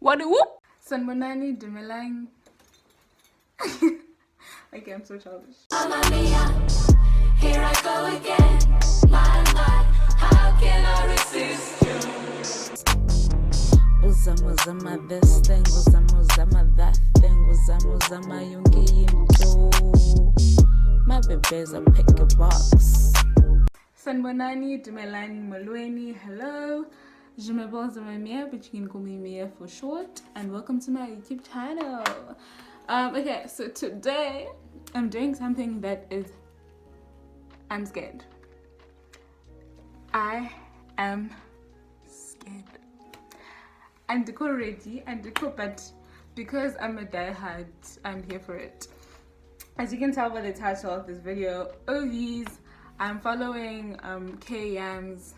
What do whoop? Sanbonani Dumelang. Okay, I'm so childish. Here I go again. My, how can I resist you? Uzama this thing, uzama that thing, uzama yonke into. My baby's a pick a box. Sanbonani Dumelang Molweni, hello. iintombi.zamamiya, but you can call me Mia for short, and welcome to my YouTube channel. Okay, so today I'm doing something that is, I'm scared. I am scared. I'm ready, but because I'm a diehard, I'm here for it. As you can tell by the title of this video, OVs, I'm following Kay Yarms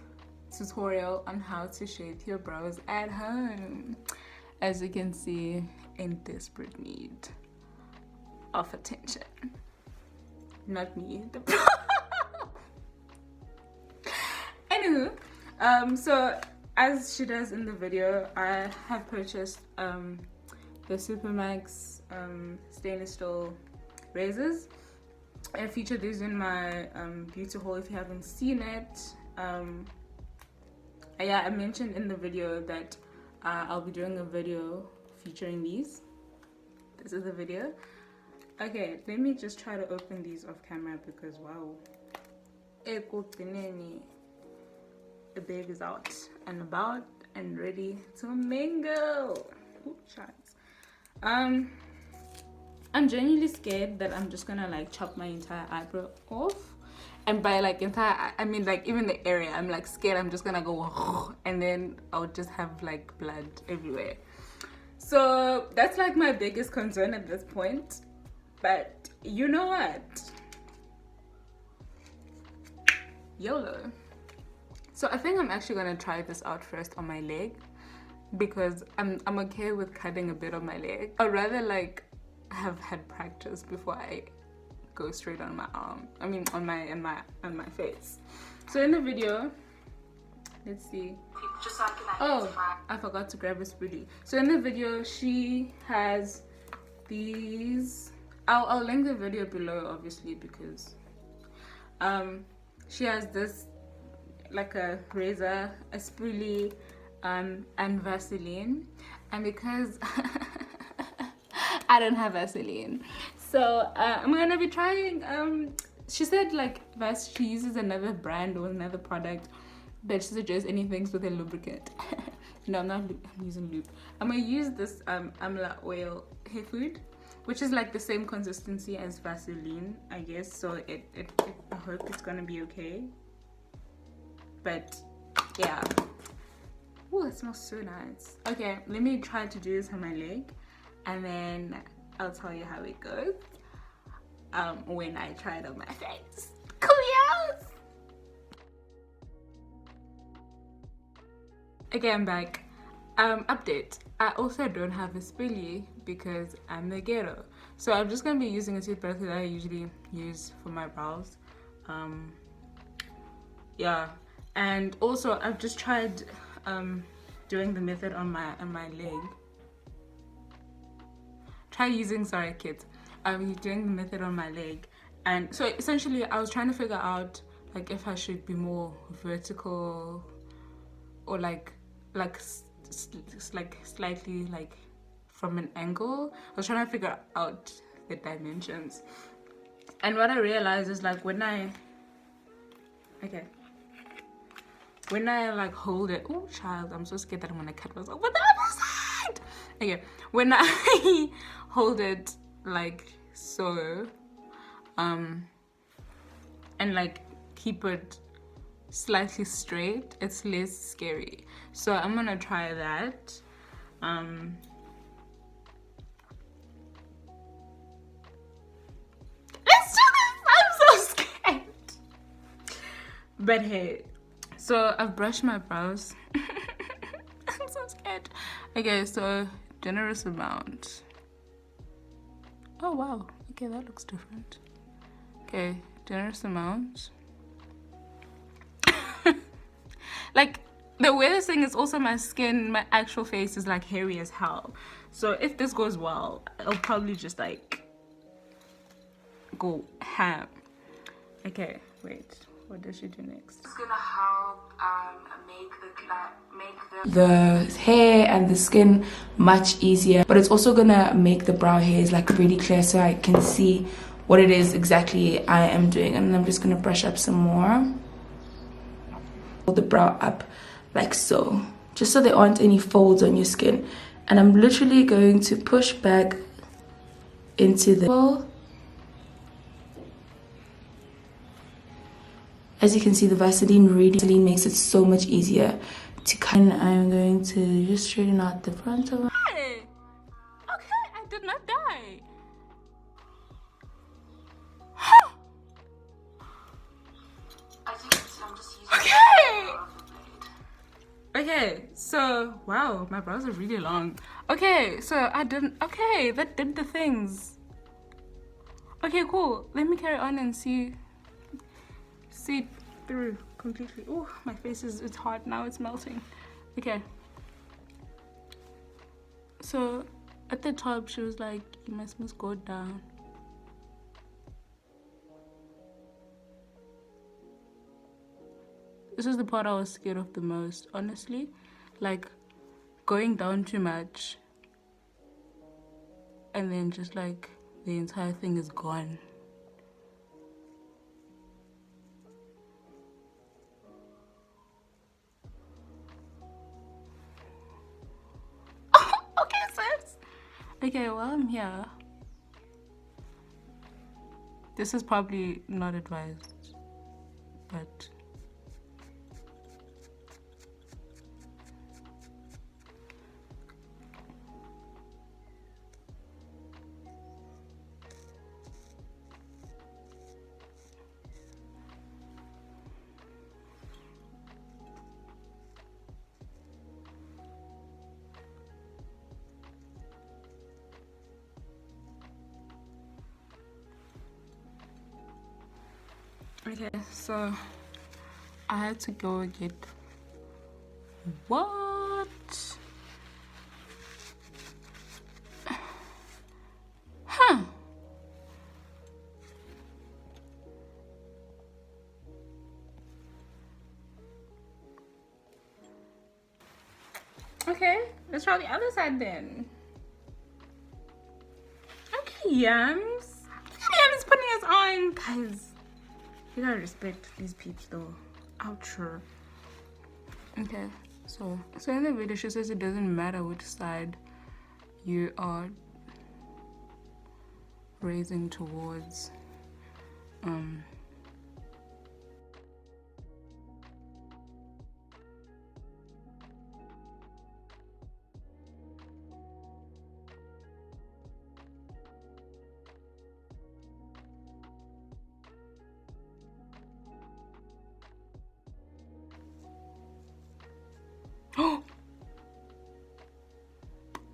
tutorial on how to shape your brows at home. As you can see, in desperate need of attention. Not me, the pro. Anywho, so as she does in the video, I have purchased the Supermax stainless steel razors. I featured these in my beauty haul if you haven't seen it. Yeah, I mentioned in the video that I'll be doing a video featuring these. This is the video. Okay, let me just try to open these off camera because wow. The baby's out and about and ready to mingle. Ooh, shots. I'm genuinely scared that I'm just gonna like chop my entire eyebrow off. And by like entire, I mean like even the area, I'm like scared I'm just gonna go and then I'll just have like blood everywhere. So that's like my biggest concern at this point. But you know what? YOLO. So I think I'm actually gonna try this out first on my leg because I'm okay with cutting a bit of my leg. I'd rather like have had practice before I go straight on my arm. I mean on my face. So in the video, let's see. Just so I forgot to grab a spoolie. So in the video, she has these. I'll link the video below, obviously, because she has this like a razor, a spoolie, and Vaseline, and because I don't have Vaseline. So I'm gonna be trying, she said like she uses another brand or another product that she suggests anything with a lubricant. No, I'm using lube. I'm gonna use this amla oil hair food, which is like the same consistency as Vaseline, I guess. So I hope it's gonna be okay. But yeah. Oh, it smells so nice. Okay, let me try to do this on my leg, and then I'll tell you how it goes when I try it on my face. Cool. Okay, I'm back. Update. I also don't have a spoolie because I'm the ghetto. So I'm just gonna be using a toothbrush that I usually use for my brows. Yeah, and also I've just tried doing the method on my leg. Try using, sorry kids, I'm doing the method on my leg, and so essentially I was trying to figure out like if I should be more vertical or like slightly like from an angle. I was trying to figure out the dimensions, and what I realized is like when I like hold it, oh child, I'm so scared that I'm gonna cut myself with the other side. Okay, when I hold it like so, and like keep it slightly straight, it's less scary. So I'm gonna try that. Let's do this. I'm so scared. But hey, so I've brushed my brows. I'm so scared. Okay, so generous amount. Oh wow, okay, that looks different. Okay, generous amount. Like The weirdest thing is also my skin, my actual face is like hairy as hell. So if this goes well, I'll probably just like go ham. Okay, wait. What does she do next? It's gonna help make the hair and the skin much easier, but it's also gonna make the brow hairs like really clear so I can see what it is exactly I am doing. And then I'm just gonna brush up some more. Hold the brow up like so, just so there aren't any folds on your skin. And I'm literally going to push back into the bowl. As you can see, the Vaseline makes it so much easier to cut. And I'm going to just straighten out the front of it. Hey! Okay, I did not die. As you can see, I'm just using Okay, so wow, my brows are really long. Okay, so that did the things. Okay, cool. Let me carry on and see through completely. Oh, my face it's hot now, it's melting. Okay. So at the top she was like, you must go down. This is the part I was scared of the most, honestly. Like going down too much and then just like the entire thing is gone. Okay, sis. Okay, well, I'm here. This is probably not advised, but okay, so I had to go get what? Huh. Okay, let's try the other side then. Okay, Yams. Yams putting us on, guys. You gotta respect these peeps though. Ouch. Okay, so in the video she says it doesn't matter which side you are raising towards.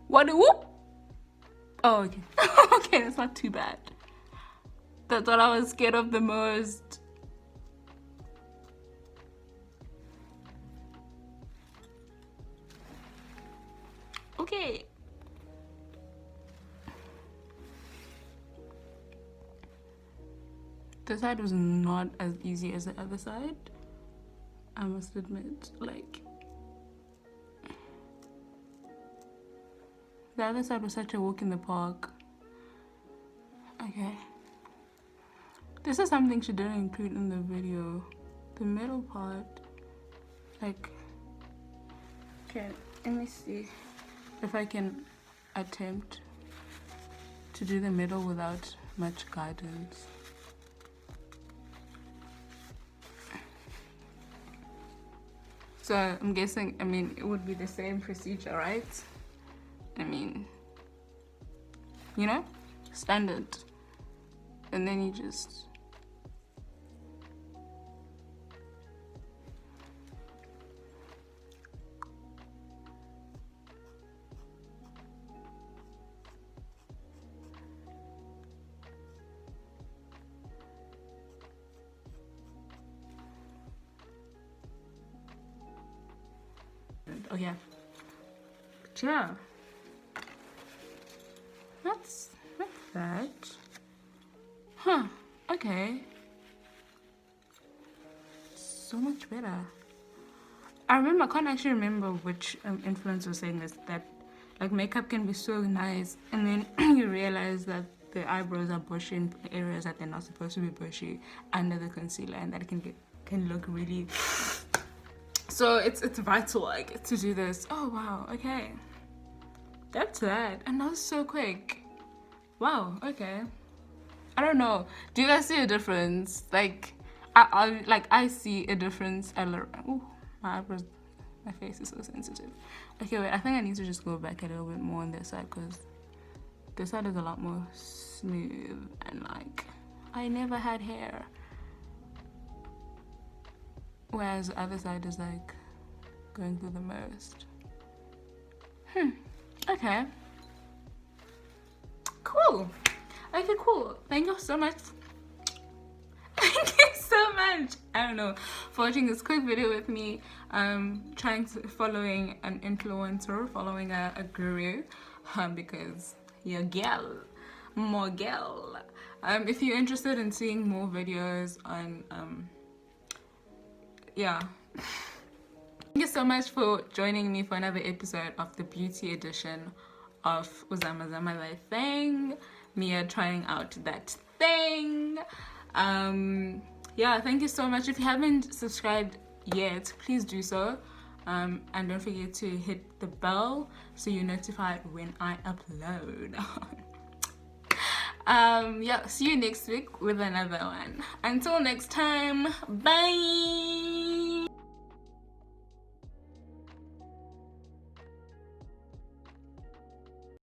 What? Whoop? Oh, okay. Okay, that's not too bad. That's what I was scared of the most. Okay. This side was not as easy as the other side, I must admit. Like, the other side was such a walk in the park. Okay. This is something she didn't include in the video. The middle part. Like, okay, let me see if I can attempt to do the middle without much guidance. So I'm guessing, I mean, it would be the same procedure, right? I mean, you know, standard. And then you just... Oh yeah. But yeah. That's that. Huh. Okay. So much better. I can't actually remember which influencer was saying this, that like makeup can be so nice and then you realize that the eyebrows are bushy in areas that they're not supposed to be bushy under the concealer, and that can look really, so it's vital like to do this. Oh wow, okay, that's that. And that was so quick. Wow, okay. I don't know, do you guys see a difference? Like I see a difference. Ooh, my eyebrows, my face is so sensitive. Okay, wait, I think I need to just go back a little bit more on this side, because this side is a lot more smooth and like I never had hair, whereas the other side is like going through the most. Okay, cool. Okay, cool. Thank you so much. Thank you so much, I don't know, for watching this quick video with me, following an influencer, following a guru, because you're girl, more girl. If you're interested in seeing more videos on yeah. Thank you so much for joining me for another episode of the beauty edition of Uzama Life Thing, Mia trying out that thing. Yeah, thank you so much. If you haven't subscribed yet, please do so, and don't forget to hit the bell so you're notified when I upload. Yeah, see you next week with another one. Until next time, bye.